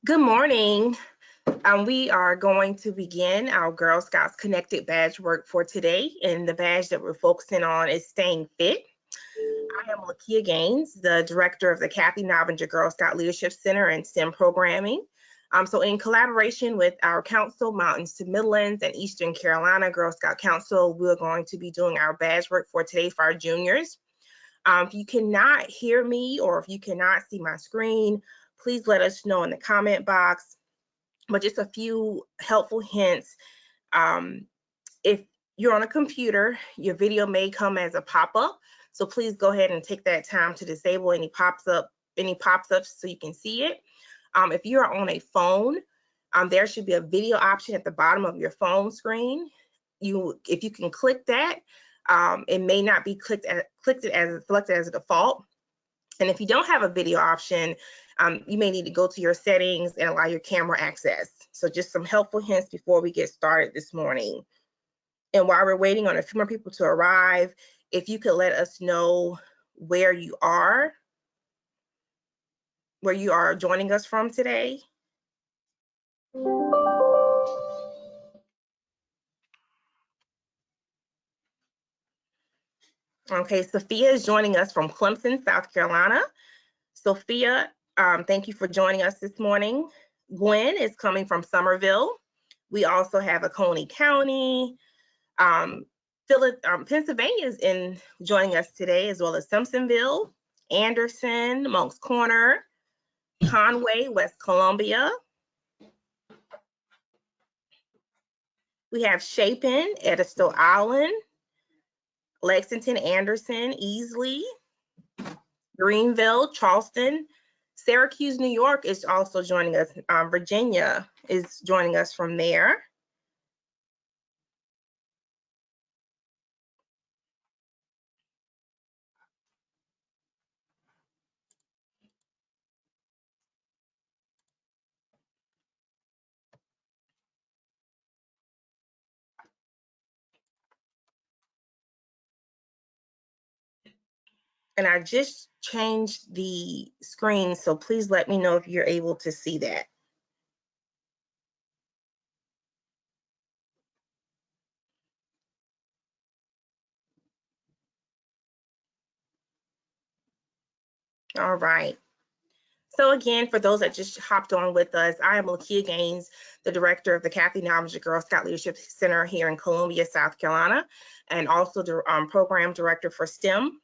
Good morning. We are going to begin our Girl Scouts Connected badge work for today, and the badge that we're focusing on is staying fit. I am Lakia Gaines, the director of the Kathy Novinger Girl Scout Leadership Center and STEM programming. So in collaboration with our council, Mountains to Midlands and Eastern Carolina Girl Scout Council, we're going to be doing our badge work for today for our juniors. If you cannot hear me or if you cannot see my screen, please let us know in the comment box. But just a few helpful hints. If you're on a computer, your video may come as a pop-up. So please go ahead and take that time to disable any pop-ups so you can see it. If you're on a phone, there should be a video option at the bottom of your phone screen. If you can click that, it may not be selected as a default. And if you don't have a video option, you may need to go to your settings and allow your camera access. So just some helpful hints before we get started this morning. And while we're waiting on a few more people to arrive, if you could let us know where you are joining us from today. Okay, Sophia is joining us from Clemson, South Carolina. Sophia, thank you for joining us this morning. Gwen is coming from Somerville. We also have Oconee County. Pennsylvania is joining us today, as well as Simpsonville, Anderson, Moncks Corner, Conway, West Columbia. We have Chapin, Edisto Island, Lexington, Anderson, Easley, Greenville, Charleston. Syracuse, New York is also joining us. Virginia is joining us from there. And I just changed the screen, so please let me know if you're able to see that. All right. So again, for those that just hopped on with us, I am Lakia Gaines, the director of the Kathy Novinger Girl Scout Leadership Center here in Columbia, South Carolina, and also the program director for STEM.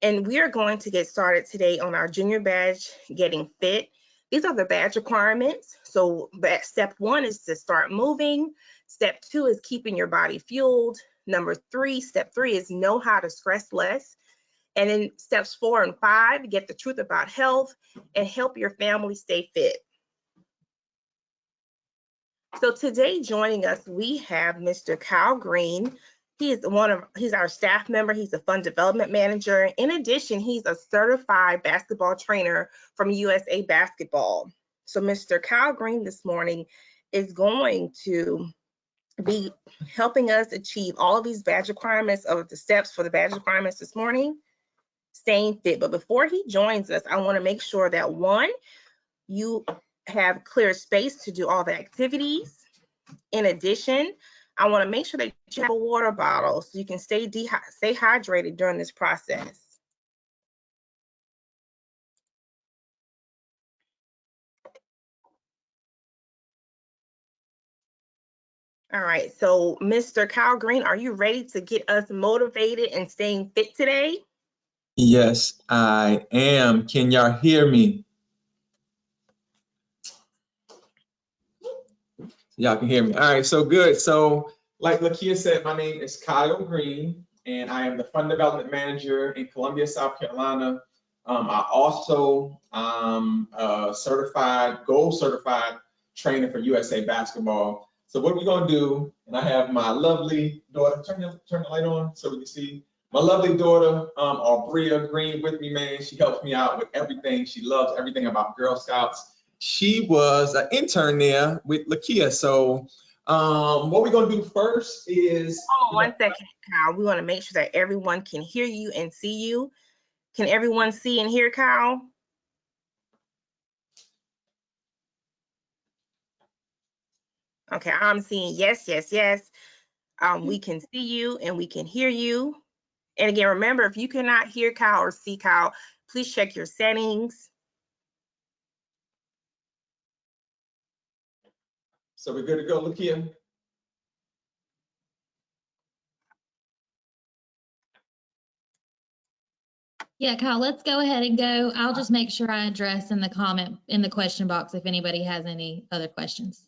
And we are going to get started today on our junior badge, Getting Fit. These are the badge requirements. So step 1 is to start moving. Step 2 is keeping your body fueled. Step 3 is know how to stress less. And then steps 4 and 5, get the truth about health and help your family stay fit. So today joining us, we have Mr. Kyle Green. He's our staff member. He's a fund development manager. In addition, he's a certified basketball trainer from USA Basketball. So Mr. Kyle Green this morning is going to be helping us achieve all of these badge requirements of the steps for the badge requirements this morning. Staying fit. But before he joins us, I want to make sure that 1, you have clear space to do all the activities. In addition, I want to make sure that you have a water bottle so you can stay hydrated during this process. All right, so Mr. Kyle Green, are you ready to get us motivated and staying fit today? Yes, I am. Can y'all hear me? Y'all can hear me. All right, so good. So like Lakia said, my name is Kyle Green, and I am the Fund Development Manager in Columbia, South Carolina. I also a gold certified trainer for USA Basketball. So what we're gonna do, and I have my lovely daughter, turn the light on so we can see. My lovely daughter, Albria Green with me, man. She helps me out with everything. She loves everything about Girl Scouts. She was an intern there with Lakia. So what we're gonna do first is— Hold on 1 second, Kyle. We want to make sure that everyone can hear you and see you. Can everyone see and hear Kyle? Okay, I'm seeing yes, yes, yes. We can see you and we can hear you. And again, remember, if you cannot hear Kyle or see Kyle, please check your settings. So we're good to go, Lakia? Yeah, Kyle, let's go ahead and go. I'll just make sure I address in the question box if anybody has any other questions.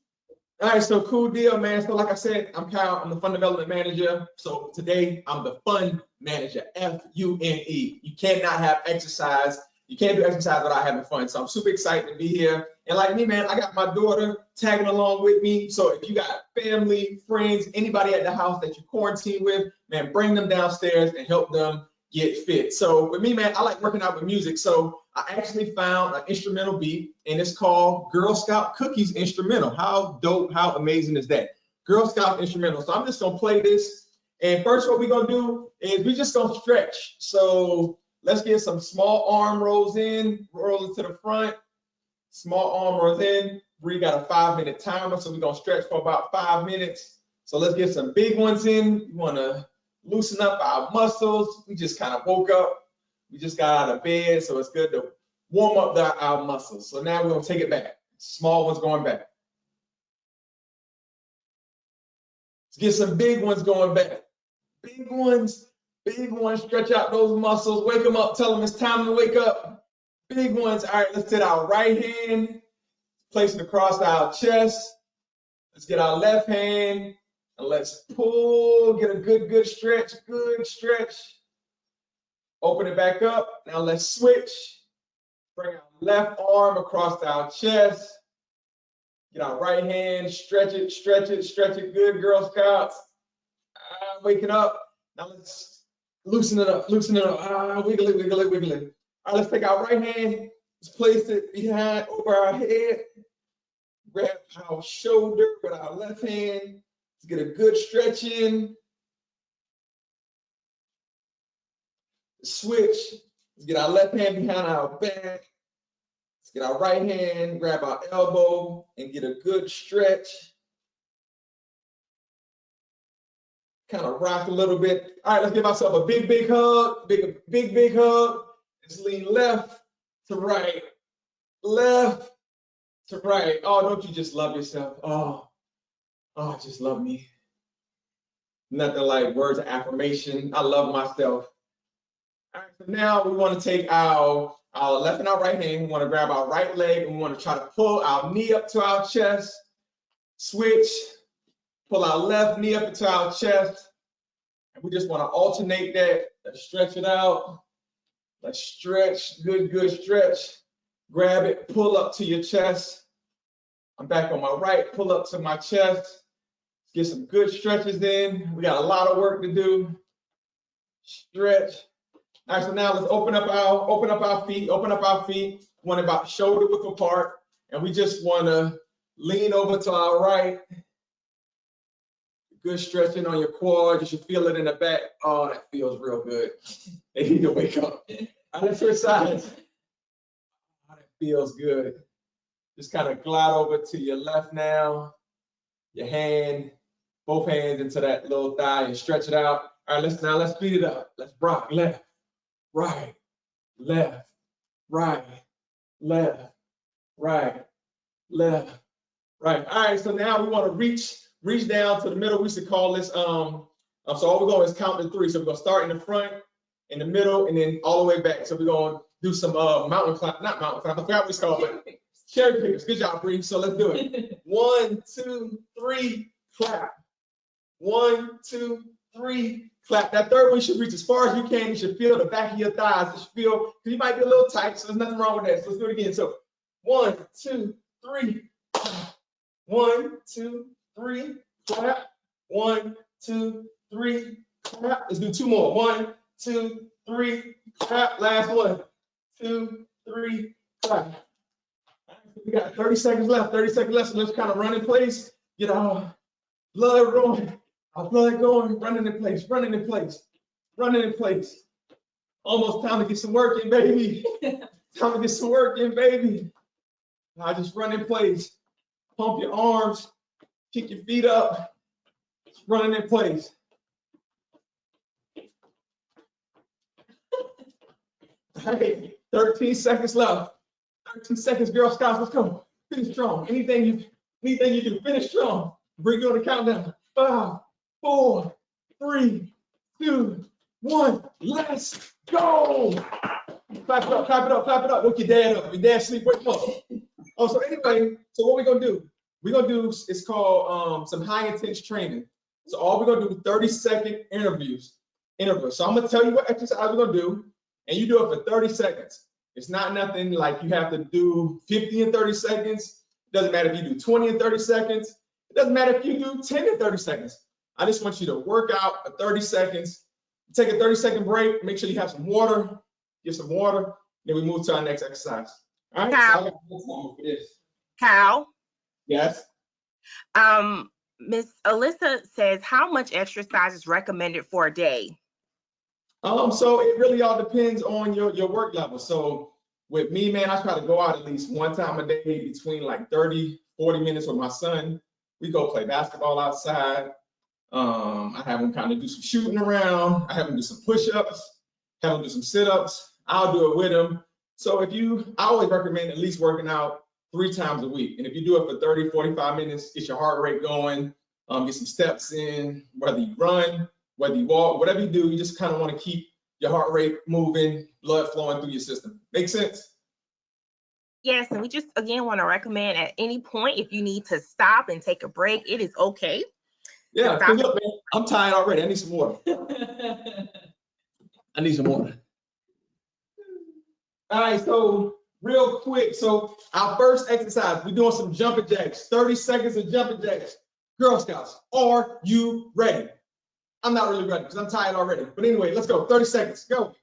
All right, so cool deal, man. So like I said, I'm Kyle. I'm the Fund Development Manager. So today I'm the Fund Manager, F-U-N-E. You cannot have exercise. You can't do exercise without having fun. So I'm super excited to be here. And like me, man, I got my daughter tagging along with me. So if you got family, friends, anybody at the house that you quarantine with, man, bring them downstairs and help them get fit. So with me, man, I like working out with music. So I actually found an instrumental beat, and it's called Girl Scout Cookies Instrumental. How dope, how amazing is that? Girl Scout Instrumental. So I'm just gonna play this. And first, what we're gonna do is we're just gonna stretch. So let's get some small arm rolls in, roll it to the front. Small arm rolls in. We got a 5-minute timer, so we're gonna stretch for about 5 minutes. So let's get some big ones in. You wanna loosen up our muscles. We just kind of woke up. We just got out of bed, so it's good to warm up our muscles. So now we're gonna take it back. Small ones going back. Let's get some big ones going back. Big ones, stretch out those muscles, wake them up, tell them it's time to wake up. Big ones. All right, let's take our right hand, place it across our chest. Let's get our left hand, and let's pull, get a good stretch, Open it back up. Now let's switch. Bring our left arm across our chest. Get our right hand, stretch it. Good, Girl Scouts. Waking up. Now let's loosen it up. Wiggle it. All right, let's take our right hand, let's place it behind, over our head. Grab our shoulder with our left hand. Let's get a good stretch in. Switch. Let's get our left hand behind our back. Let's get our right hand, grab our elbow, and get a good stretch. Kind of rock a little bit. All right, let's give ourselves a big hug. Big hug. Let's lean left to right. Left to right. Oh, don't you just love yourself? Oh, just love me. Nothing like words of affirmation. I love myself. All right, so now we want to take our left and our right hand. We want to grab our right leg and we want to try to pull our knee up to our chest. Switch. Pull our left knee up into our chest. And we just want to alternate that. Let's stretch it out. Let's stretch. Good stretch. Grab it, pull up to your chest. I'm back on my right, pull up to my chest. Get some good stretches in. We got a lot of work to do. Stretch. All right, so now let's open up our feet. Want about shoulder width apart, and we just want to lean over to our right. Good stretching on your quad. You should feel it in the back. Oh, that feels real good. They need to wake up. All right, let's switch sides. Oh, that feels good. Just kind of glide over to your left now. Your hand, both hands into that little thigh and stretch it out. All right, let's speed it up. Let's rock left, right, left, right, left, right, left, right. All right, so now we want to reach down to the middle. We used to call this, so all we're going is count to 3. So we're going to start in the front, in the middle, and then all the way back. So we're going to do some mountain climb, not mountain climb, I forgot what it's called, but cherry pickers. Good job, Bree. So let's do it. 1, 2, 3, clap. 1, 2, 3, clap. That third one should reach as far as you can. You should feel the back of your thighs. You should feel, because you might be a little tight, so there's nothing wrong with that. So let's do it again. So 1, 2, 3, clap. 1, 2, 3, clap. 1, 2, 3, clap. Let's do 2 more. 1, 2, 3, clap. Last 1, 2, 3, clap. We got 30 seconds left. So let's kind of run in place. Get our blood rolling, our blood going, running in place. Almost time to get some work in, baby. I just run in place. Pump your arms, Kick your feet up. Running in place. Hey, 13 seconds left. 13 seconds, Girl Scouts. Let's go. Finish strong. Anything you do, finish strong. Bring you on the countdown. 5, 4, 3, 2, 1. Let's go. Clap it up, clap it up, clap it up. Wake your dad up. Your dad sleep, wake him up. Oh, so anyway, so what we're gonna do? We're gonna do, it's called some high intense training. So all we're gonna do 30-second intervals. So I'm gonna tell you what exercise we're gonna do, and you do it for 30 seconds. It's not nothing like you have to do 50 in 30 seconds. It doesn't matter if you do 20 in 30 seconds. It doesn't matter if you do 10 in 30 seconds. I just want you to work out for 30 seconds. Take a 30-second break. Make sure you have some water. Get some water. Then we move to our next exercise. All right. Kyle. So I got no time for this. Kyle, Yes. Miss Alyssa says, how much exercise is recommended for a day? So it really all depends on your work level. So with me, man, I try to go out at least one time a day between like 30, 40 minutes with my son. We go play basketball outside. I have him kind of do some shooting around. I have him do some push-ups, have him do some sit-ups. I'll do it with him. So I always recommend at least working out 3 times a week. And if you do it for 30, 45 minutes, get your heart rate going, get some steps in, whether you run, whether you walk, whatever you do, you just kind of want to keep your heart rate moving, blood flowing through your system. Make sense? Yes, and we just again want to recommend at any point, if you need to stop and take a break, it is okay. Yeah, because look, man, I'm tired already. I need some water. I need some water. All right, so real quick, so our first exercise, we're doing some jumping jacks, 30 seconds of jumping jacks. Girl Scouts, are you ready? I'm not really ready because I'm tired already. But anyway, let's go. 30 seconds. Go.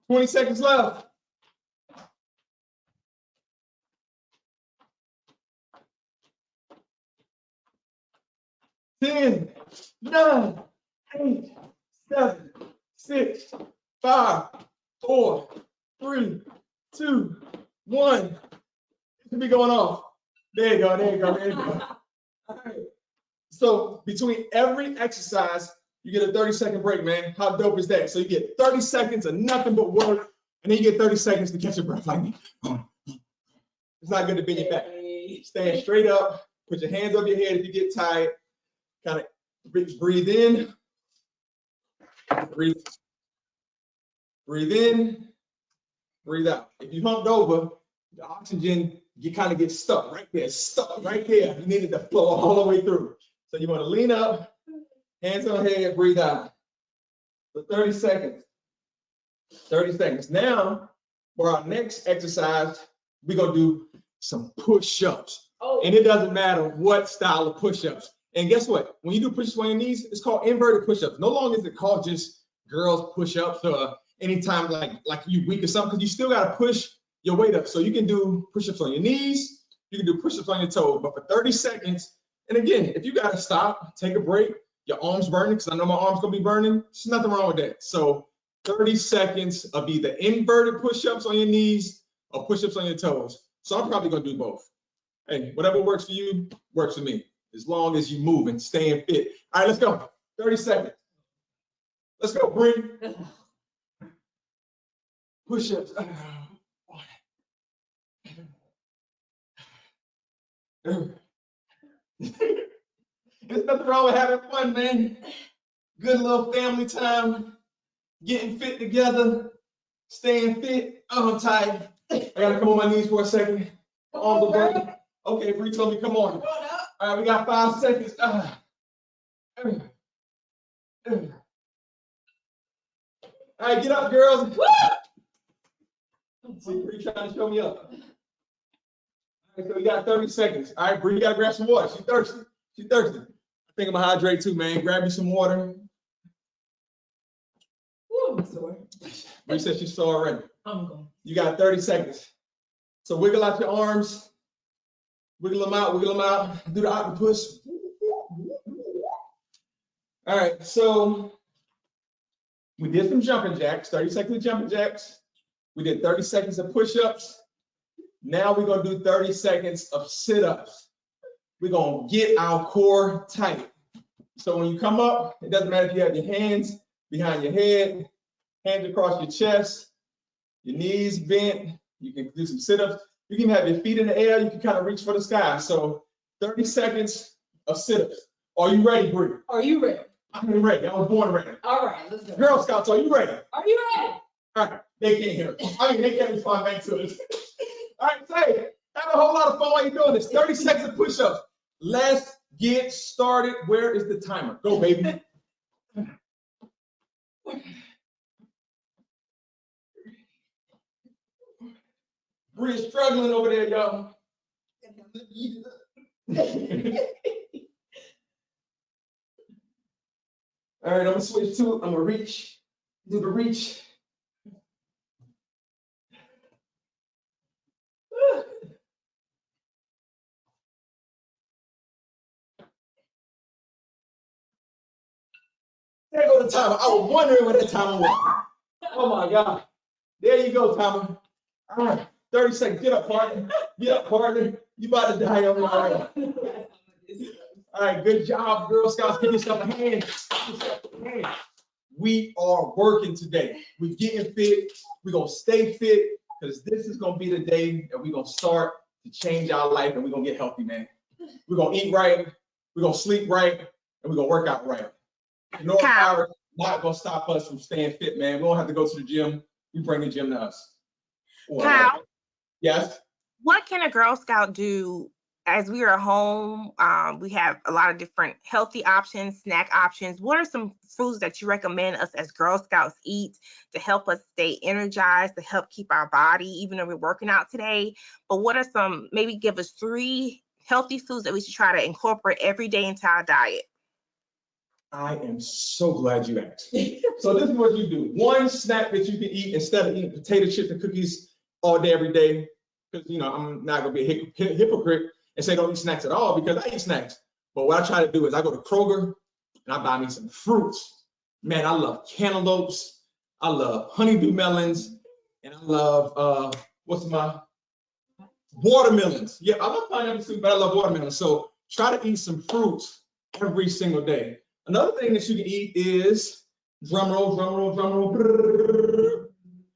$20 seconds left. 10, 9, 8, 7, 6, 5, 4, 3, 2, 1. It should be going off. There you go, there you go, there you go. All right. So between every exercise, you get a 30-second break, man. How dope is that? So you get 30 seconds of nothing but work, and then you get 30 seconds to catch your breath like me. It's not good to bend your back. Stand straight up, put your hands over your head if you get tired. Kind of breathe in, breathe in, breathe out. If you humped over, the oxygen, you kind of get stuck right there, You need it to flow all the way through. So you want to lean up, hands on head, breathe out. For 30 seconds. 30 seconds. Now, for our next exercise, we're going to do some push-ups. Oh. And it doesn't matter what style of push-ups. And guess what? When you do push-ups on your knees, it's called inverted push-ups. No longer is it called just girls push-ups or anytime like you weak or something, because you still got to push your weight up. So you can do push-ups on your knees, you can do push-ups on your toes, but for 30 seconds, and again, if you got to stop, take a break, your arms burning, because I know my arms going to be burning, there's nothing wrong with that. So 30 seconds of either inverted push-ups on your knees or push-ups on your toes. So I'm probably going to do both. Hey, whatever works for you, works for me. As long as you're moving, staying fit. All right, let's go. 30 seconds. Let's go, breathe. Push-ups. There's nothing wrong with having fun, man. Good little family time, getting fit together, staying fit. Oh, I'm tired. I gotta come on my knees for a second. My arms are burning. Okay, Bree told me, come on. All right, we got 5 seconds. All right, get up, girls. See, Bree trying to show me up. All right, so we got 30 seconds. All right, Bree, you gotta grab some water. She's thirsty. She's thirsty. I think I'm gonna hydrate too, man. Grab you some water. Ooh, I'm sore. Bree said she's sore already. I'm going. You got 30 seconds. So wiggle out your arms. Wiggle them out, wiggle them out. Do the octopus. All right, so We did some jumping jacks, 30 seconds of jumping jacks. We did 30 seconds of push-ups. Now we're gonna do 30 seconds of sit-ups. We're gonna get our core tight. So when you come up, it doesn't matter if you have your hands behind your head, hands across your chest, your knees bent. You can do some sit-ups. You can have your feet in the air. You can kind of reach for the sky. So 30 seconds of sit-ups. Are you ready, Bree? Are you ready? I'm ready. I was born ready. All right, let's go. Girl Scouts, are you ready? Are you ready? All right, they can't hear us. I mean, they can't respond back to us. All right, say, have a whole lot of fun while you're doing this. 30 seconds of push-ups. Let's get started. Where is the timer? Go, baby. Bree is struggling over there, y'all. All right, I'm gonna switch to, I'm gonna reach, do the reach. There go the timer. I was wondering what the timer was. Oh my God. There you go, timer. All right, 30 seconds. Get up, partner. Get up, partner. You about to die on my way. All right, good job, Girl Scouts. Give yourself a hand. Give yourself a hand. We are working today. We're getting fit. We're going to stay fit because this is going to be the day that we're going to start to change our life and we're going to get healthy, man. We're going to eat right. We're going to sleep right. And we're going to work out right. No power not going to stop us from staying fit, man. We don't have to go to the gym. We bring the gym to us. Kyle, yes? what can a Girl Scout do as we are home? We have a lot of different healthy options, snack options. What are some foods that you recommend us as Girl Scouts eat to help us stay energized, to help keep our body, even though we're working out today? But what are some, maybe give us 3 healthy foods that we should try to incorporate every day into our diet? I am so glad you asked. So this is what you do. One snack that you can eat instead of eating potato chips and cookies all day, every day, because I'm not gonna be a hypocrite and say don't eat snacks at all, because I eat snacks. But what I try to do is I go to Kroger and I buy me some fruits. Man, I love cantaloupes, I love honeydew melons, and I love watermelons. Yeah, I love pineapples too, but I love watermelons. So try to eat some fruits every single day. Another thing that you can eat is, drum roll,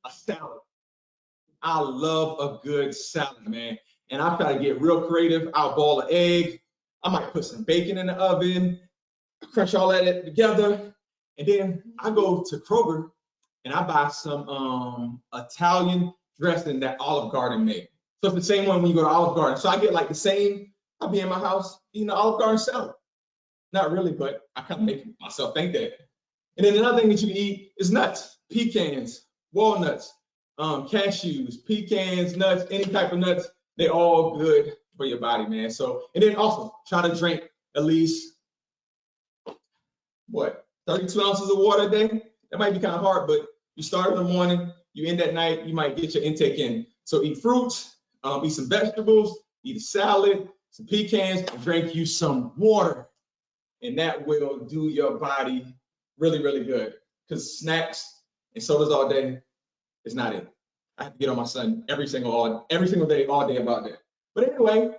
a salad. I love a good salad, man. And I try to get real creative. I'll boil an egg. I might put some bacon in the oven, crunch all that together. And then I go to Kroger and I buy some Italian dressing that Olive Garden made. So it's the same one when you go to Olive Garden. So I get like the same, I'll be in my house eating the Olive Garden salad. Not really, but I kind of make myself think that. And then another thing that you can eat is nuts, pecans, walnuts, cashews, pecans, nuts, any type of nuts. They're all good for your body, man. So, and then also try to drink at least, 32 ounces of water a day? That might be kind of hard, but you start in the morning, you end at night, you might get your intake in. So eat fruits, eat some vegetables, eat a salad, some pecans, and drink you some water. And that will do your body really, really good. Because snacks and sodas all day is not it. I have to get on my son every single day, all day about that. But anyway,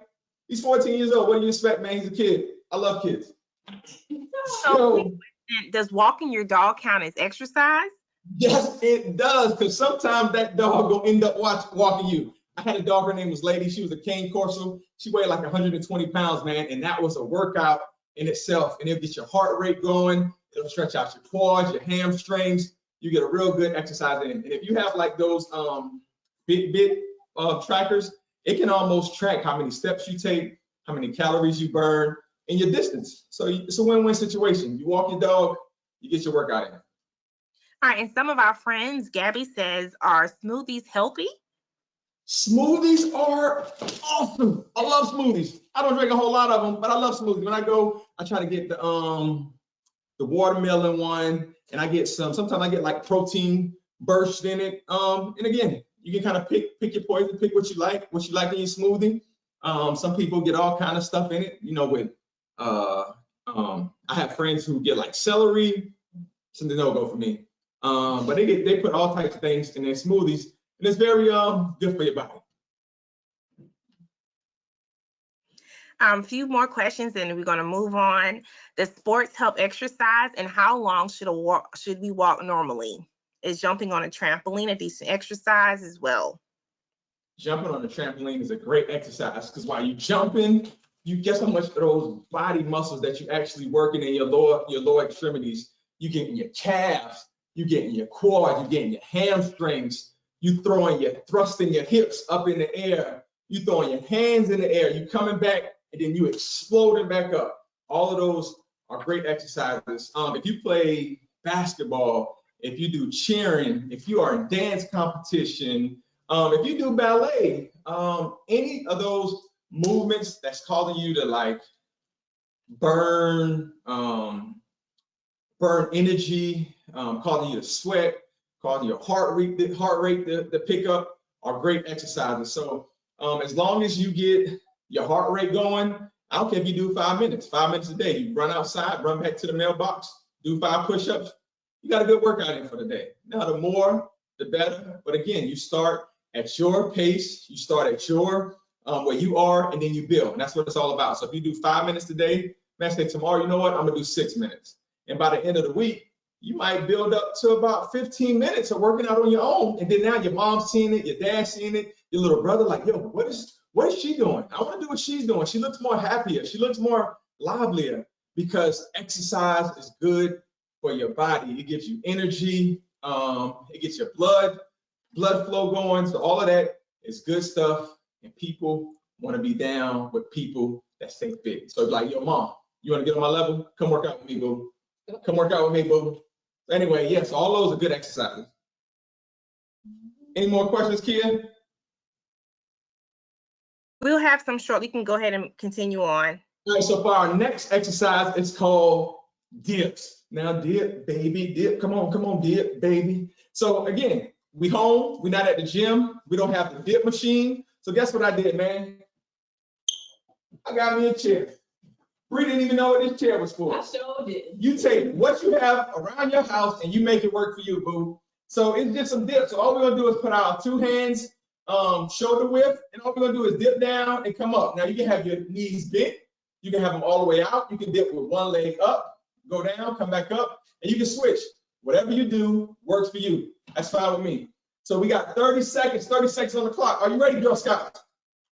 he's 14 years old. What do you expect, man? He's a kid. I love kids. So, does walking your dog count as exercise? Yes, it does. Because sometimes that dog will end up walking you. I had a dog, her name was Lady. She was a Cane Corso. She weighed like 120 pounds, man. And that was a workout in itself. And it'll get your heart rate going. It'll stretch out your quads, your hamstrings. You get a real good exercise in. And if you have like those Fitbit trackers, it can almost track how many steps you take, how many calories you burn, and your distance. So it's a win-win situation. You walk your dog, you get your workout in. All right, and some of our friends, Gabby says, are smoothies healthy? Smoothies are awesome. I love smoothies. I don't drink a whole lot of them, but I love smoothies. When I go, I try to get the watermelon one, and I get sometimes I get like protein burst in it. And again, you can kind of pick your poison, pick what you like in your smoothie. Some people get all kind of stuff in it, with I have friends who get like celery. It's a no-go for me. But they put all types of things in their smoothies, and it's very good for your body. Few more questions and we're going to move on. Does sports help exercise, and how long should we walk normally? Is jumping on a trampoline a decent exercise as well? Jumping on a trampoline is a great exercise because while you're jumping, you get so much of those body muscles that you actually working in your lower extremities. You get in your calves, you get in your quads, you get in your hamstrings, you thrusting your hips up in the air, you throwing your hands in the air, you coming back, and then you exploding back up. All of those are great exercises. If you play basketball, if you do cheering, if you are in dance competition, if you do ballet, any of those movements that's causing you to like burn energy, causing you to sweat, causing your heart rate to pick up are great exercises. So as long as you get your heart rate going, I don't care if you do 5 minutes a day. You run outside, run back to the mailbox, do 5 push-ups. You got a good workout in for the day. Now, the more, the better. But again, you start at your pace, you start at your where you are, and then you build. And that's what it's all about. So if you do 5 minutes a day, man, say tomorrow, you know what? I'm gonna do 6 minutes. And by the end of the week, you might build up to about 15 minutes of working out on your own. And then now your mom's seeing it, your dad's seeing it, your little brother, like, yo, what is she doing? I want to do what she's doing. She looks more happier. She looks more livelier because exercise is good for your body. It gives you energy. It gets your blood flow going. So all of that is good stuff. And people want to be down with people that stay fit. So like, yo, mom, you want to get on my level? Come work out with me, boo. Come work out with me, boo. Anyway, yes, all those are good exercises. Any more questions, Kia? We'll have some shortly. You can go ahead and continue on. All right, so for our next exercise, it's called dips. Now, dip, baby, dip. Come on, dip, baby. So again, we home. We're not at the gym. We don't have the dip machine. So guess what I did, man? I got me a chair. Bree didn't even know what this chair was for. I sure did. You take what you have around your house and you make it work for you, boo. So it's just some dips. So all we're gonna do is put our 2 hands shoulder width, and all we're gonna do is dip down and come up. Now you can have your knees bent. You can have them all the way out. You can dip with one leg up, go down, come back up, and you can switch. Whatever you do works for you. That's fine with me. So we got 30 seconds on the clock. Are you ready, Girl Scouts?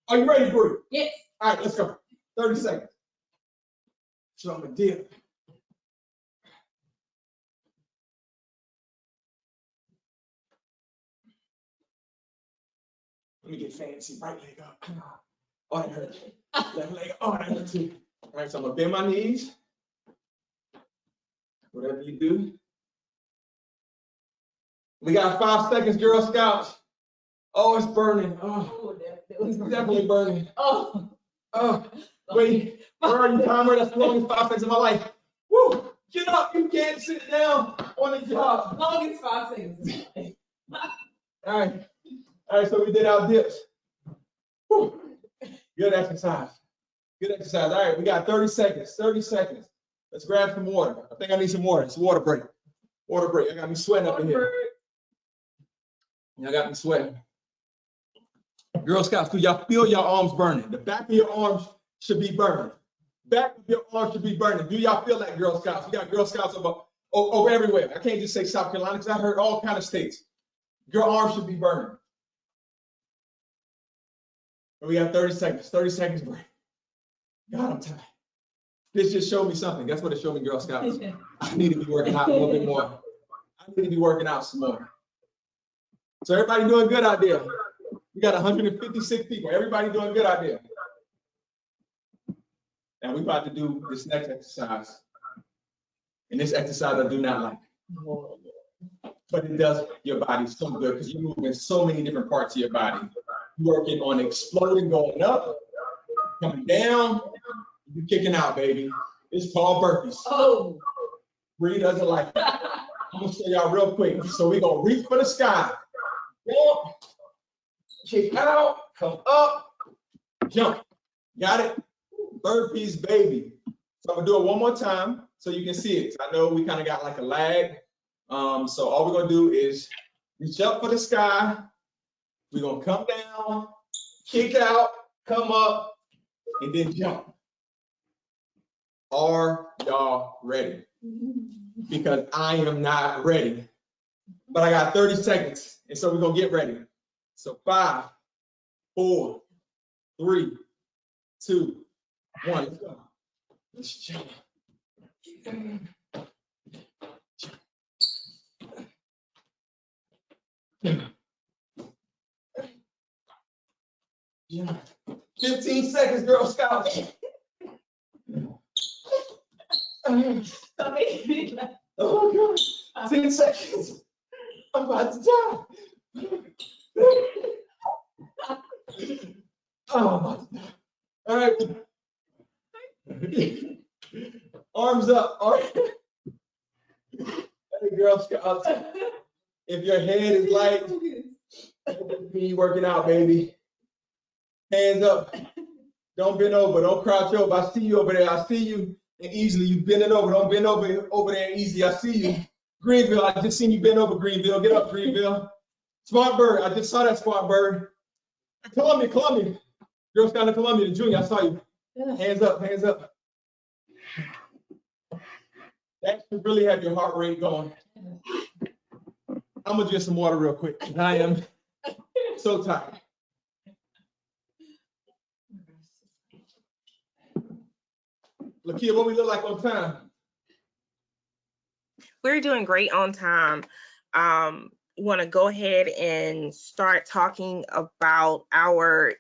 Are you ready, Bree? Yes. All right, let's go. 30 seconds. So I'm gonna dip. Let me get fancy. Right leg up. Oh, that hurt. Left leg. Oh, that hurt too. All right, so I'm gonna bend my knees. Whatever you do. We got 5 seconds, Girl Scouts. Oh, it's burning. Oh, That was definitely burning. Oh. Oh, wait. Where are you, timer? That's the longest 5 seconds of my life. Woo! Get up. You can't sit down on the job. Longest 5 seconds. All right. All right, so we did our dips. Whew. Good exercise. Good exercise. All right, we got 30 seconds. 30 seconds. Let's grab some water. I think I need some water. It's a water break. Water break. I got me sweating up in here. Y'all got me sweating. Girl Scouts, do y'all feel your arms burning? The back of your arms should be burning. Back of your arms should be burning. Do y'all feel that, Girl Scouts? We got Girl Scouts over everywhere. I can't just say South Carolina because I heard all kind of states. Your arms should be burning. We got 30 seconds. 30 seconds break. God, I'm tired. This just showed me something. That's what it showed me, Girl Scouts. I need to be working out a little bit more. I need to be working out some more. So everybody doing good out there. We got 156 people. Everybody doing good out there. Now we're about to do this next exercise. And this exercise I do not like. But it does your body so good because you're moving so many different parts of your body. You're working on exploding, going up, coming down, you're kicking out, baby. It's called burpees. Oh. Bree doesn't like it. I'm gonna show y'all real quick. So we're gonna reach for the sky. Jump, kick out, come up, jump. Got it? Burpees, baby. So I'm gonna do it one more time so you can see it. I know we kind of got like a lag. So all we're gonna do is reach up for the sky. We're gonna come down, kick out, come up, and then jump. Are y'all ready? Because I am not ready. But I got 30 seconds, and so we're gonna get ready. So 5, 4, 3, 2, 1, let's go. Let's jump. Yeah. 15 seconds, Girl Scouts. Oh God. 10 seconds. I'm about to die. Oh, I'm about to die. All right. Arms up. Arms. Hey, Girl Scouts. If your head is light, you working out, baby. Hands up. Don't bend over. Don't crouch over. I see you over there. I see you. And easily you bending over. Don't bend over there easy. I see you. Greenville, I just seen you bend over, Greenville. Get up, Greenville. Smart Bird, I just saw that Smart Bird. Columbia. Girl Scout of Columbia, the junior, I saw you. Hands up, hands up. That should really have your heart rate going. I'm gonna drink some water real quick. I am so tired. Lakia, what we look like on time? We're doing great on time. Want to go ahead and start talking about our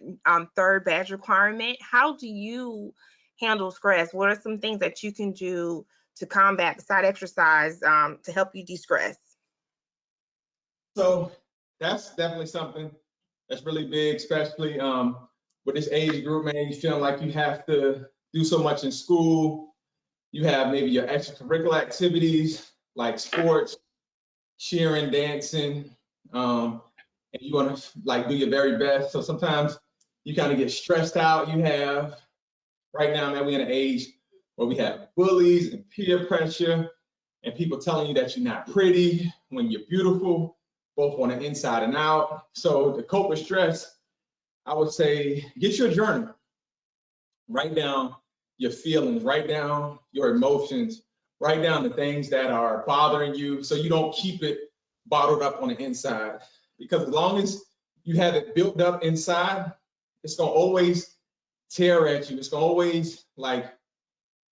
third badge requirement. How do you handle stress? What are some things that you can do to combat beside exercise to help you de-stress? So that's definitely something that's really big, especially with this age group, man. You feel like you have to do so much in school. You have maybe your extracurricular activities like sports, cheering, dancing, and you want to like do your very best. So sometimes you kind of get stressed out. You have right now, man, we're in an age where we have bullies and peer pressure and people telling you that you're not pretty when you're beautiful, both on the inside and out. So to cope with stress, I would say get your journal. Write down your feelings, write down your emotions, write down the things that are bothering you so you don't keep it bottled up on the inside. Because as long as you have it built up inside, it's gonna always tear at you. It's gonna always like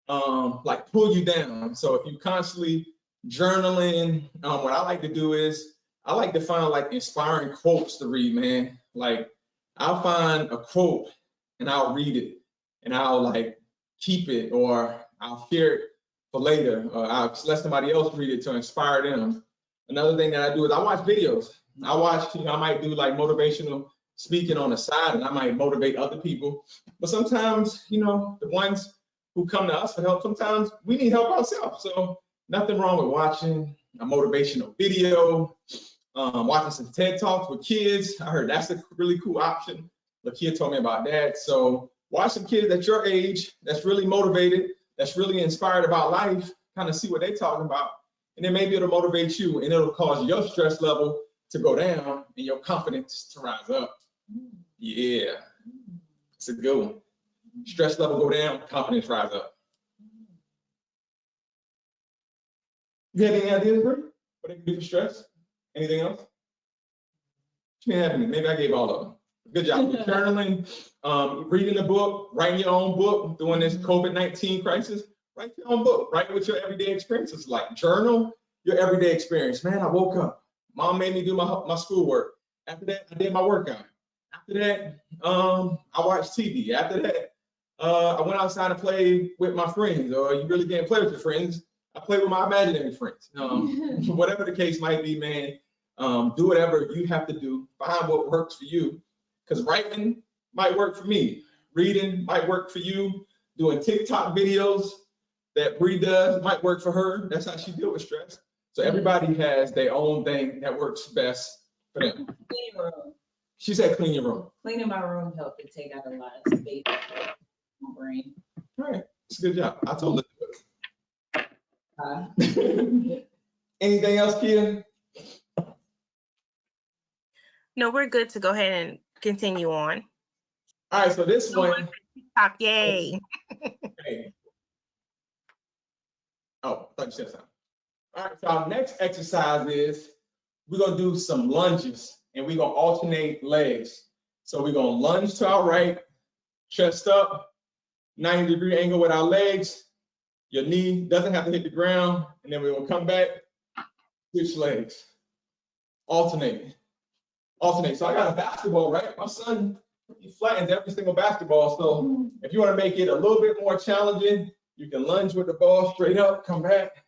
pull you down. So if you constantly journaling, what I like to do is I like to find like inspiring quotes to read, man. Like I'll find a quote and I'll read it and I'll like keep it or I'll share it for later or I'll let somebody else read it to inspire them. Another thing that I do is I watch videos. I might do like motivational speaking on the side and I might motivate other people. But sometimes, the ones who come to us for help, sometimes we need help ourselves. So nothing wrong with watching a motivational video, watching some TED Talks with kids. I heard that's a really cool option. Lakia told me about that. So watch some kids at your age that's really motivated, that's really inspired about life, kind of see what they're talking about. And then maybe it'll motivate you and it'll cause your stress level to go down and your confidence to rise up. Yeah, it's a good one. Stress level go down, confidence rise up. You have any ideas, Brie? What they can do for stress? Anything else? Maybe I gave all of them. Good job. Journaling, reading a book, writing your own book during this COVID-19 crisis. Write your own book. Write what your everyday experiences like. Journal your everyday experience. Man, I woke up. Mom made me do my schoolwork. After that, I did my workout. After that, I watched TV. After that, I went outside and played with my friends. Or you really can't play with your friends. I played with my imaginary friends. Whatever the case might be, man, do whatever you have to do. Find what works for you. Because writing might work for me. Reading might work for you. Doing TikTok videos that Bree does might work for her. That's how she deals with stress. So everybody has their own thing that works best for them. Clean your room. She said clean your room. Cleaning my room helped to take out a lot of space in my brain. All right, it's a good job. I told her. Anything else, Kia? No, we're good to go ahead and continue on. All right, so this one. Yay. Okay. Oh, I thought you said something. All right, so our next exercise is we're gonna do some lunges and we're gonna alternate legs. So we're gonna lunge to our right, chest up, 90-degree angle with our legs. Your knee doesn't have to hit the ground, and then we're gonna come back, switch legs, alternate. So I got a basketball, right? My son, he flattens every single basketball. So if you want to make it a little bit more challenging, you can lunge with the ball straight up, come back.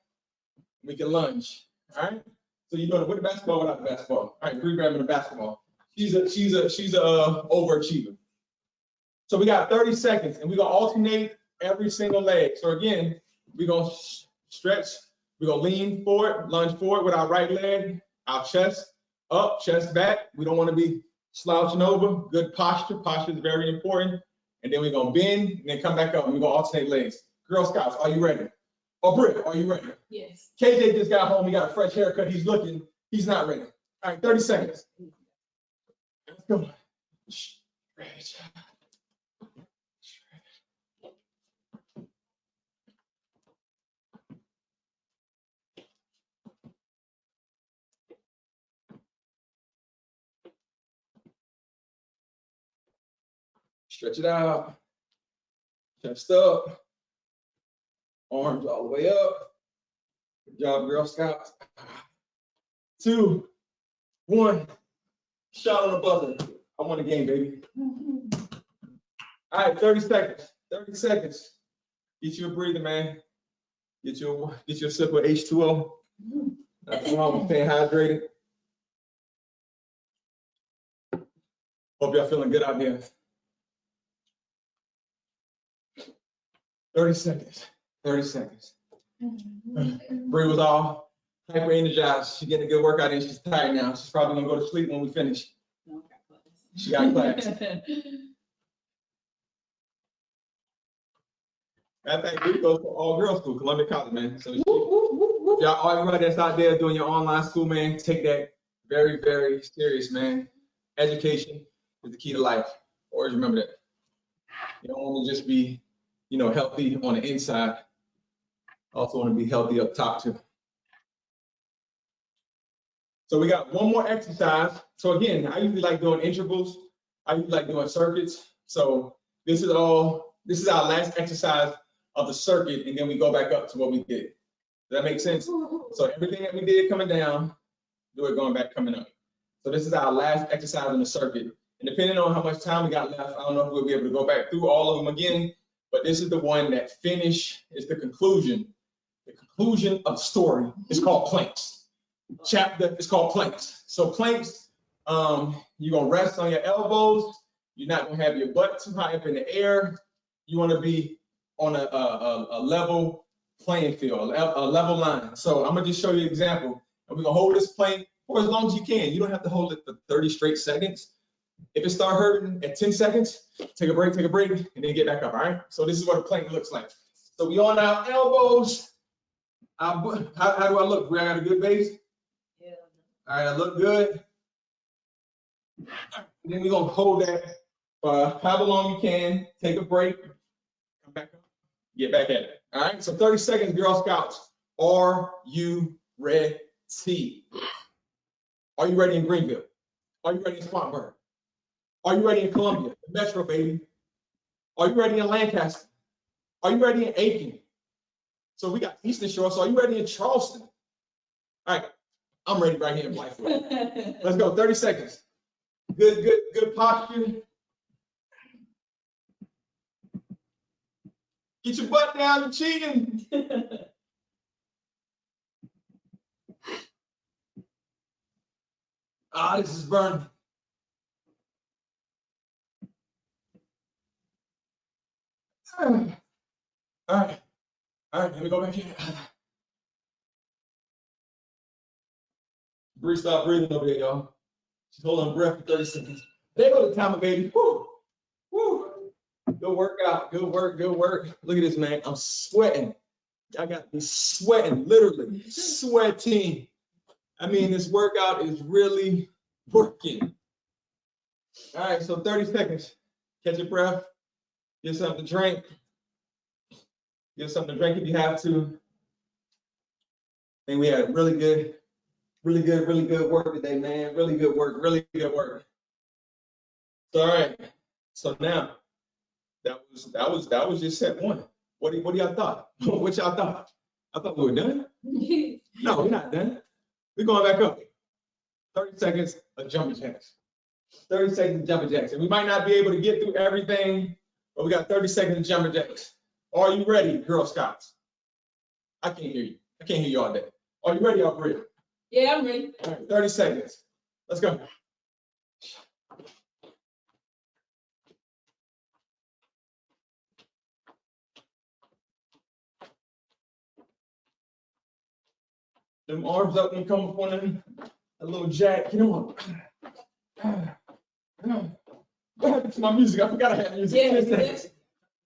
We can lunge. All right. So you're doing it with the basketball, without the basketball. All right, Bree grabbing the basketball. She's a overachiever. So we got 30 seconds, and we're gonna alternate every single leg. So again, we're gonna stretch. We're gonna lean forward, lunge forward with our right leg, our chest up, chest back. We don't want to be slouching over. Good posture. Posture is very important. And then we're gonna bend and then come back up. And we're gonna alternate legs. Girl Scouts, are you ready? Oh, Britt, are you ready? Yes. KJ just got home. He got a fresh haircut. He's looking. He's not ready. All right, 30 seconds. Let's go. Stretch. Stretch it out. Chest up. Arms all the way up. Good job, Girl Scouts. 2, 1. Shot on the buzzer. I won the game, baby. All right, 30 seconds. 30 seconds. Get you a breather, man. Get your sip of H2O. That's wrong with staying hydrated. Hope y'all feeling good out here. 30 seconds. 30 seconds. Bree was all hyper energized. She's getting a good workout in. She's tired now. She's probably gonna go to sleep when we finish. She got class. I think Bree goes to all girls school, Columbia College, man. So y'all, everybody that's out there doing your online school, man, take that very, very serious, man. Education is the key to life. Always remember that. You don't want to just be, healthy on the inside. Also want to be healthy up top too. So we got one more exercise. So again, I usually like doing intervals. I usually like doing circuits. So this is our last exercise of the circuit, and then we go back up to what we did. Does that make sense? So everything that we did coming down, do it going back, coming up. So this is our last exercise in the circuit. And depending on how much time we got left, I don't know if we'll be able to go back through all of them again, but this is the one that is the conclusion. The conclusion of the story is called planks. Chapter is called planks. So planks, you're gonna rest on your elbows. You're not gonna have your butt too high up in the air. You wanna be on a level playing field, a level line. So I'm gonna just show you an example. And we're gonna hold this plank for as long as you can. You don't have to hold it for 30 straight seconds. If it start hurting at 10 seconds, take a break, and then get back up, all right? So this is what a plank looks like. So we on our elbows. How do I look? I got a good base? Yeah. All right, I look good. And then we're gonna hold that for however long you can. Take a break, come back up, get back at it. All right, so 30 seconds, Girl Scouts. Are you ready? Are you ready in Greenville? Are you ready in Spartanburg? Are you ready in Columbia, the Metro, baby? Are you ready in Lancaster? Are you ready in Aiken? So we got Eastern Shore. So are you ready in Charleston? All right, I'm ready right here in Blythewood. Let's go, 30 seconds. Good posture. Get your butt down, you're cheating. This is burning. All right, let me go back here. Bree, stop breathing over here, y'all. She's holding her breath for 30 seconds. There go the timer, baby. Woo, woo. Good workout, good work. Look at this, man. I'm sweating. I got me sweating, literally sweating. I mean, this workout is really working. All right, so 30 seconds. Catch your breath. Get something to drink. Get something to drink if you have to. And we had really good work today, man. Really good work, really good work. So, all right. So now that was just set one. What do y'all thought? What y'all thought? I thought we were done. No, we're not done. We're going back up. 30 seconds of jumping jacks. 30 seconds of jumping jacks. And we might not be able to get through everything, but we got 30 seconds of jumping jacks. Are you ready, Girl Scouts? I can't hear you. I can't hear you all day. Are you ready, Alfred? Yeah, I'm ready. All right, 30 seconds. Let's go. Them arms up and come up on them, a little jack. Get them on. What happened to my music? I forgot I had music. Yeah, 10 seconds.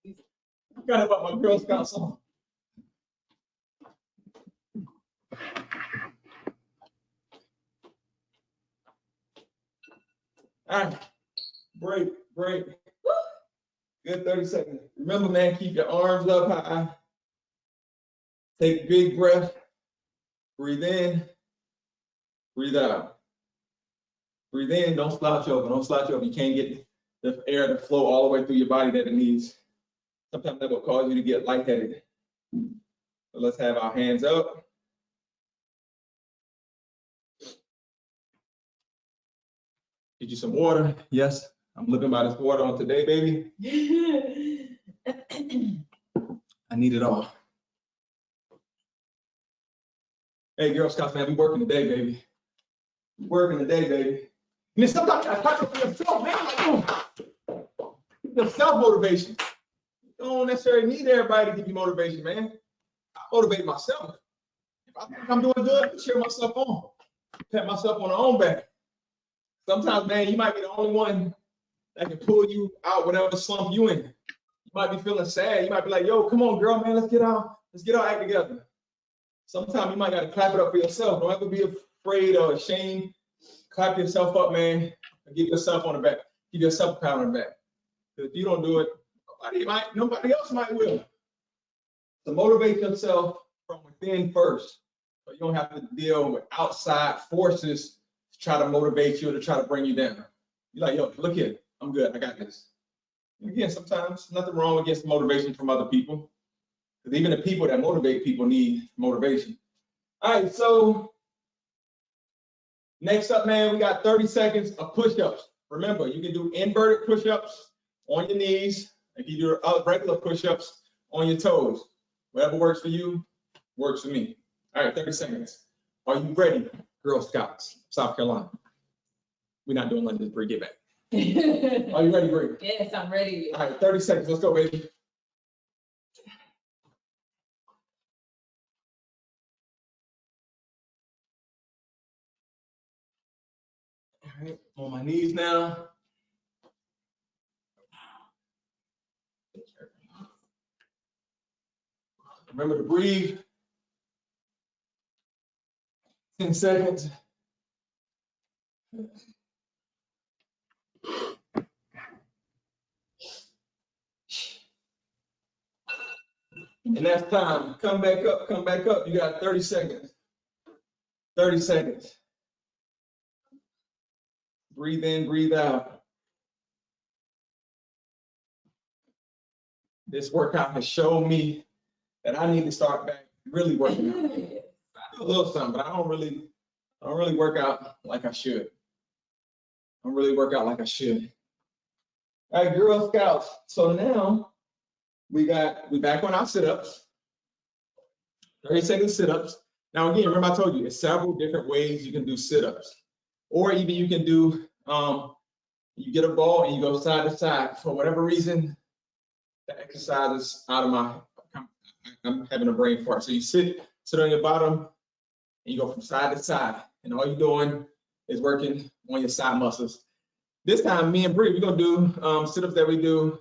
I forgot about my Girl Scout song. All right, break. Good 30 seconds. Remember, man, keep your arms up high. Take a big breath. Breathe in, breathe out. Breathe in, don't slouch over, don't slouch over. You can't get the air to flow all the way through your body that it needs. Sometimes that will cause you to get lightheaded. So let's have our hands up. Get you some water. Yes, I'm living by this water on today, baby. I need it all. Hey, Girl Scouts, man, we working today, baby. We working today, baby. And then sometimes I talk to yourself, man. Like, the self-motivation. You don't necessarily need everybody to give you motivation, man. I motivate myself. If I think I'm doing good, I cheer myself on. Pat myself on the own back. Sometimes, man, you might be the only one that can pull you out whatever slump you in. You might be feeling sad. You might be like, yo, come on, girl, man, let's get our act together. Sometimes you might gotta clap it up for yourself. Don't ever be afraid or ashamed. Clap yourself up, man, and give yourself on the back. Give yourself a pat on the back. If you don't do it, nobody else might will. So motivate yourself from within first. So you don't have to deal with outside forces to try to motivate you or to try to bring you down. You're like, yo, look here, I'm good, I got this. And again, sometimes nothing wrong with getting motivation from other people. Because even the people that motivate people need motivation. All right, so next up, man, we got 30 seconds of push-ups. Remember, you can do inverted push-ups on your knees. If you do regular push-ups on your toes. Whatever works for you, works for me. All right, 30 seconds. Are you ready, Girl Scouts, South Carolina? We're not doing London, Bree, get back. Are you ready, Bree? Yes, I'm ready. All right, 30 seconds, let's go, baby. All right, on my knees now. Remember to breathe. 10 seconds. And that's time. Come back up, come back up. You got 30 seconds. 30 seconds. Breathe in, breathe out. This workout has shown me that I need to start back really working out. I do a little something, but I don't really work out like I should. I don't really work out like I should. All right, Girl Scouts. So now we back on our sit-ups. 30 second sit-ups. Now again, remember I told you, there's several different ways you can do sit-ups. Or even you can do, you get a ball and you go side to side. For whatever reason, the exercise is out of my, I'm having a brain fart. So you sit on your bottom and you go from side to side. And all you're doing is working on your side muscles. This time, me and Bree, we're gonna do sit-ups that we do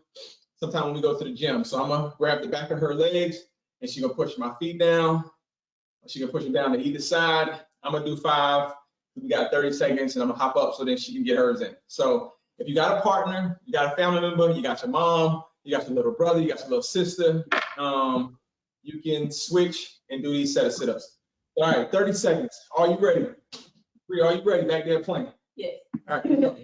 sometime when we go to the gym. So I'm gonna grab the back of her legs and she's gonna push my feet down. She's gonna push them down to either side. I'm gonna do 5. We got 30 seconds, and I'm gonna hop up so then she can get hers in. So if you got a partner, you got a family member, you got your mom, you got your little brother, you got your little sister, you can switch and do these set of sit-ups. All right, 30 seconds. Are you ready? Bree, are you ready back there playing? Yes. All right, go.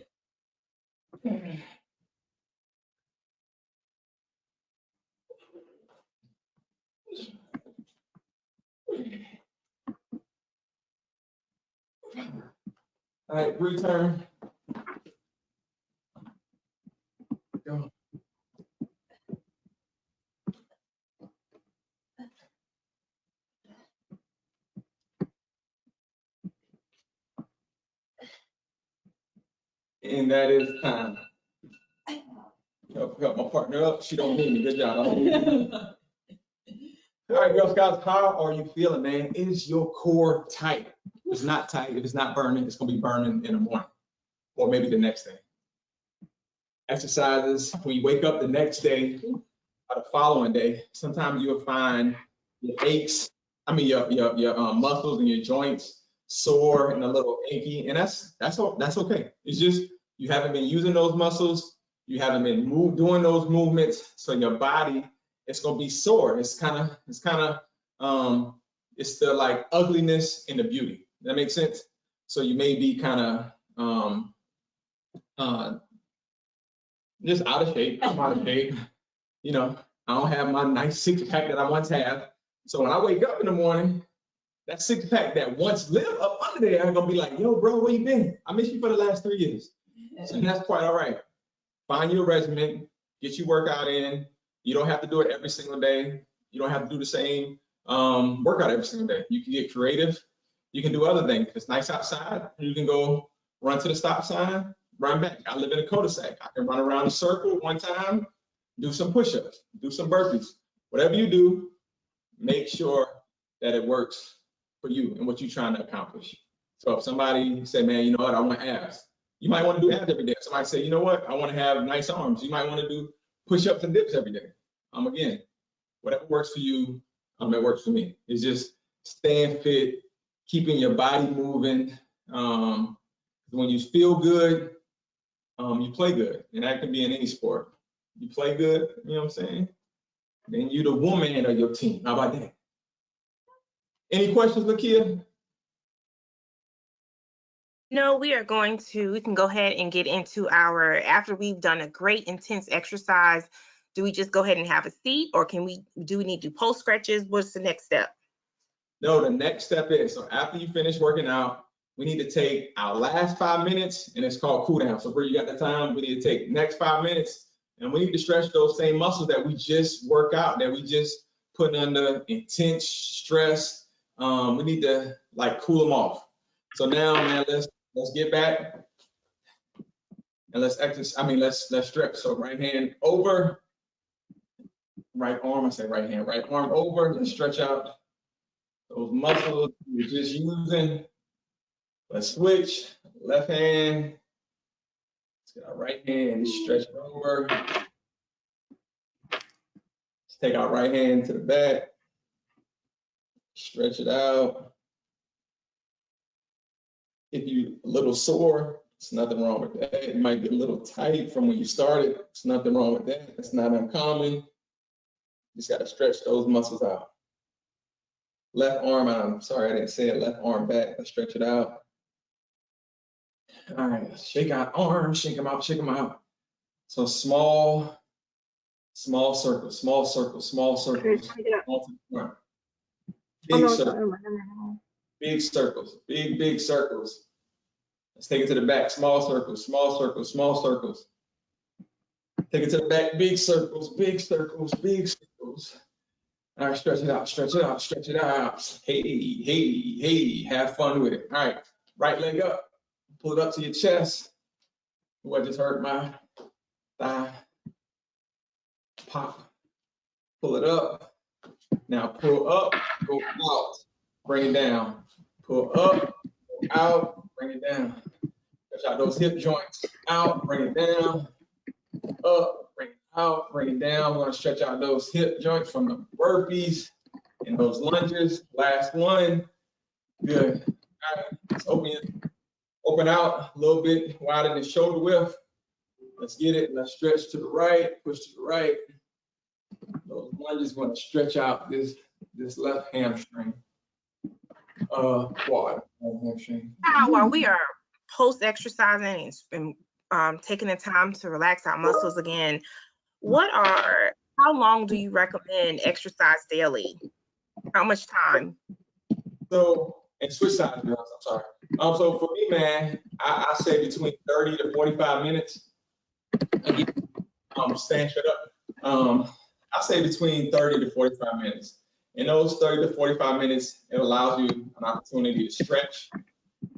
All right, Bree, turn. Go. And that is time. Help my partner up. She don't need me. Good job. All right, Girl Scouts, how are you feeling, man? Is your core tight? If it's not tight, if it's not burning, it's gonna be burning in the morning or maybe the next day. Exercises, when you wake up the next day or the following day, sometimes you'll find your aches, your muscles and your joints sore and a little achy, and that's okay. It's just you haven't been using those muscles, you haven't been doing those movements, so your body, it's gonna be sore. It's the like ugliness in the beauty. That makes sense? So you may be kind of just out of shape. I'm out of shape. You know, I don't have my nice 6-pack that I once had. So when I wake up in the morning, that 6-pack that once lived up under there, I'm gonna be like, yo, bro, where you been? I missed you for the last 3 years. So that's quite all right. Find your regimen, get your workout in. You don't have to do it every single day. You don't have to do the same workout every single day. You can get creative. You can do other things. If it's nice outside, you can go run to the stop sign, run back. I live in a cul-de-sac. I can run around a circle one time, do some push-ups, do some burpees. Whatever you do, make sure that it works for you and what you're trying to accomplish. So if somebody say, man, you know what, I want abs. You might want to do abs every day. If somebody say, you know what, I want to have nice arms. You might want to do push-ups and dips every day. Again, whatever works for you, it works for me. It's just staying fit, keeping your body moving. When you feel good, you play good. And that can be in any sport. You play good, you know what I'm saying? Then you're the woman of your team. How about that? Any questions, Lakia? No, we can go ahead and get into after we've done a great intense exercise, do we just go ahead and have a seat, or do we need to do post stretches? What's the next step? No, the next step is, so after you finish working out, we need to take our last 5 minutes, and it's called cool down. So where you got the time, we need to take next 5 minutes, and we need to stretch those same muscles that we just work out, that we just put under intense stress. We need to like cool them off. So now, man, let's get back and let's exercise. Let's stretch. So right hand over, right arm. I say right hand, right arm over. Let's stretch out those muscles you're just using. Let's switch. Left hand. Let's get our right hand, stretch it over. Let's take our right hand to the back. Stretch it out. If you're a little sore, there's nothing wrong with that. It might be a little tight from when you started. There's nothing wrong with that. It's not uncommon. You just got to stretch those muscles out. Left arm, I'm sorry, I didn't say it. Left arm back. Let's stretch it out. All right, shake out arms, shake them out, shake them out. So small circles, small circles, small circles. All to the front. Big circles. Big circles, big circles. Let's take it to the back, small circles, small circles, small circles. Take it to the back, big circles, big circles, big circles. All right, stretch it out, stretch it out, stretch it out. Hey, have fun with it. All right, right leg up, pull it up to your chest. Oh, I just hurt my thigh. Pop, pull it up. Now pull up, go out, bring it down. Pull up, go out, bring it down. Stretch out those hip joints. Out, bring it down. Up, bring it out, bring it down. We're gonna stretch out those hip joints from the burpees. And those lunges, last one, good. All right, let's open out a little bit wider than shoulder width. Let's get it. Let's stretch to the right, push to the right. Those lunges going to stretch out this left hamstring, quad hamstring. Now, while we are post-exercising and taking the time to relax our muscles again, how long do you recommend exercise daily? How much time? So, and switch sides, girls, I'm sorry. So for me, man, I say between 30 to 45 minutes. Again, stand straight up. I say between 30 to 45 minutes. In those 30 to 45 minutes, it allows you an opportunity to stretch,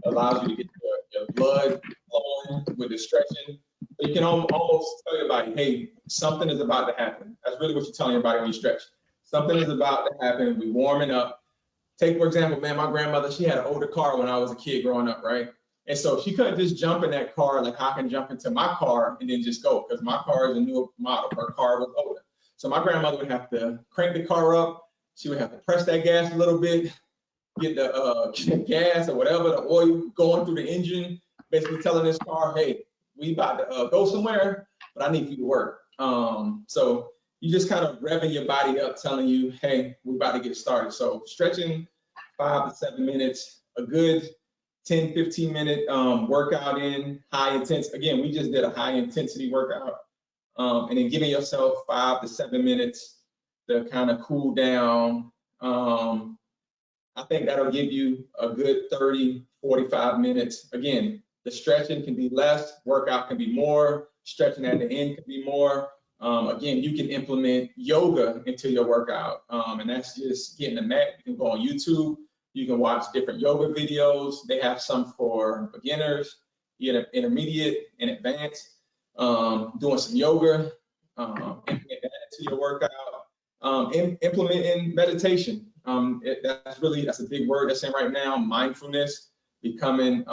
allows you to get your blood flowing with the stretching. So you can almost tell your body, hey, something is about to happen. That's really what you're telling your body when you stretch. Something is about to happen. We're warming up. Take, for example, man, my grandmother, she had an older car when I was a kid growing up, right? And so she couldn't just jump in that car like I can jump into my car and then just go, because my car is a newer model. Her car was older. So my grandmother would have to crank the car up. She would have to press that gas a little bit, get the gas or whatever, the oil going through the engine, basically telling this car, hey, we about to go somewhere, but I need you to work. So you just kind of revving your body up, telling you, hey, we're about to get started. So stretching 5 to 7 minutes, a good 10, 15 minute workout in high intensity. Again, we just did a high intensity workout. And then giving yourself 5 to 7 minutes to kind of cool down. I think that'll give you a good 30, 45 minutes. Again, the stretching can be less, workout can be more, stretching at the end can be more. Again, you can implement yoga into your workout, and that's just getting a mat. You can go on YouTube, you can watch different yoga videos. They have some for beginners, intermediate, and advanced. Doing some yoga, implement that into your workout. Implementing meditation. That's a big word that's in right now. Mindfulness, becoming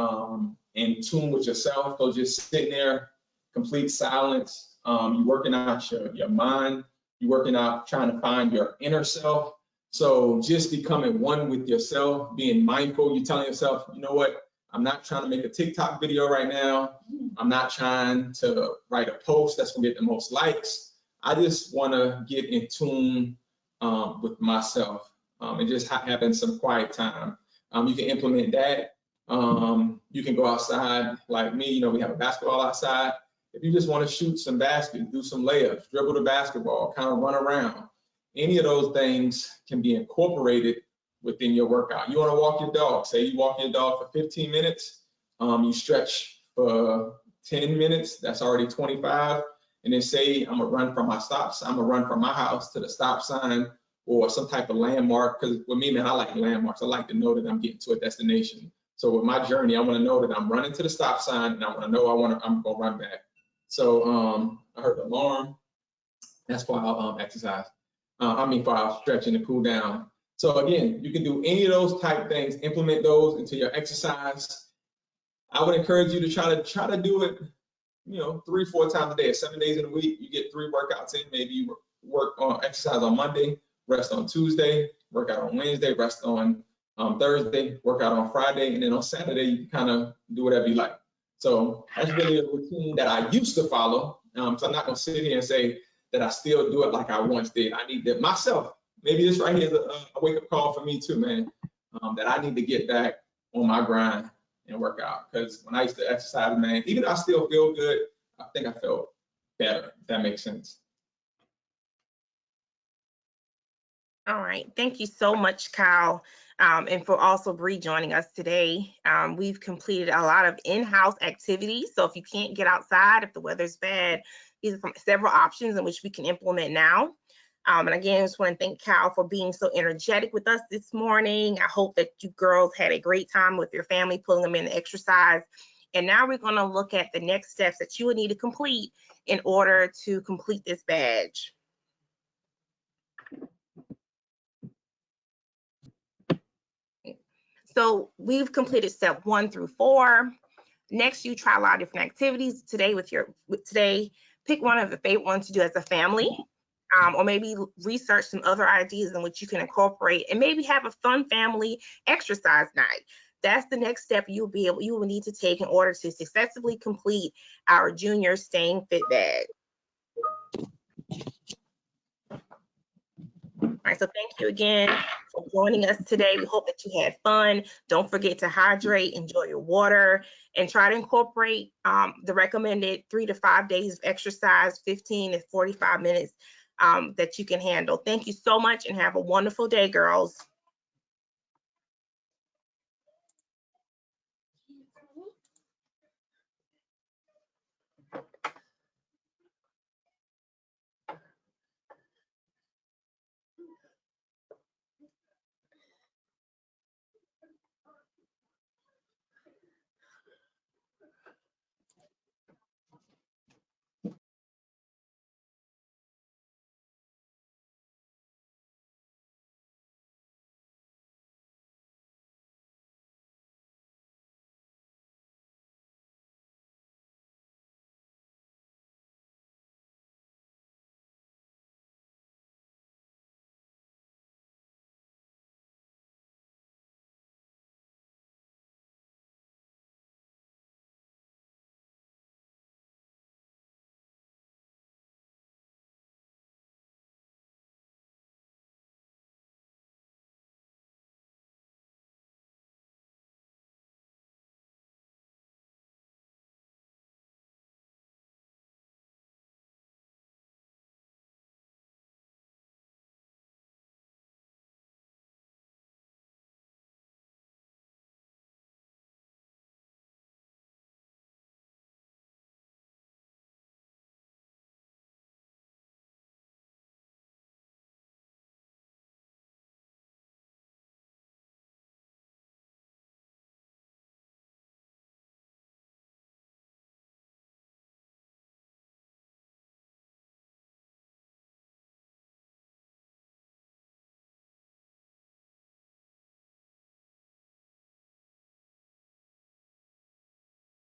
in tune with yourself. So just sitting there, complete silence. You're working out your mind. You're working out trying to find your inner self. So just becoming one with yourself, being mindful. You're telling yourself, you know what? I'm not trying to make a TikTok video right now. I'm not trying to write a post that's gonna get the most likes. I just wanna get in tune with myself and just having some quiet time. You can implement that. You can go outside like me, we have a basketball outside. If you just wanna shoot some baskets, do some layups, dribble the basketball, kind of run around. Any of those things can be incorporated within your workout. You want to walk your dog. Say you walk your dog for 15 minutes. You stretch for 10 minutes. That's already 25. And then say I'm gonna run from my house to the stop sign or some type of landmark. Because with me, man, I like landmarks. I like to know that I'm getting to a destination. So with my journey, I want to know that I'm running to the stop sign, and I want to know I'm gonna run back. So I heard the alarm. That's why I'll exercise. For our stretching to cool down. So again, you can do any of those type things, implement those into your exercise. I would encourage you to try to do it, 3, 4 times a day, 7 days in a week. You get 3 workouts in. Maybe you work on exercise on Monday, rest on Tuesday, work out on Wednesday, rest on Thursday, work out on Friday, and then on Saturday you kind of do whatever you like. So that's really a routine that I used to follow. So I'm not gonna sit here and say that I still do it like I once did. I need that myself. Maybe this right here is a wake-up call for me too, man, that I need to get back on my grind and work out. Because when I used to exercise, man, even though I still feel good, I think I felt better, if that makes sense. All right, thank you so much, Kyle, and for also Bree joining us today. We've completed a lot of in-house activities, so if you can't get outside, if the weather's bad, these are several options in which we can implement now. And again, I just want to thank Kyle for being so energetic with us this morning. I hope that you girls had a great time with your family, pulling them in the exercise. And now we're going to look at the next steps that you would need to complete in order to complete this badge. So we've completed step 1 through 4. Next, you try a lot of different activities today pick one of the favorite ones to do as a family. or maybe research some other ideas in which you can incorporate, and maybe have a fun family exercise night. That's the next step you will need to take in order to successfully complete our junior Staying Fit badge. All right, so thank you again for joining us today. We hope that you had fun. Don't forget to hydrate, enjoy your water, and try to incorporate the recommended 3 to 5 days of exercise, 15 to 45 minutes that you can handle. Thank you so much and have a wonderful day, girls.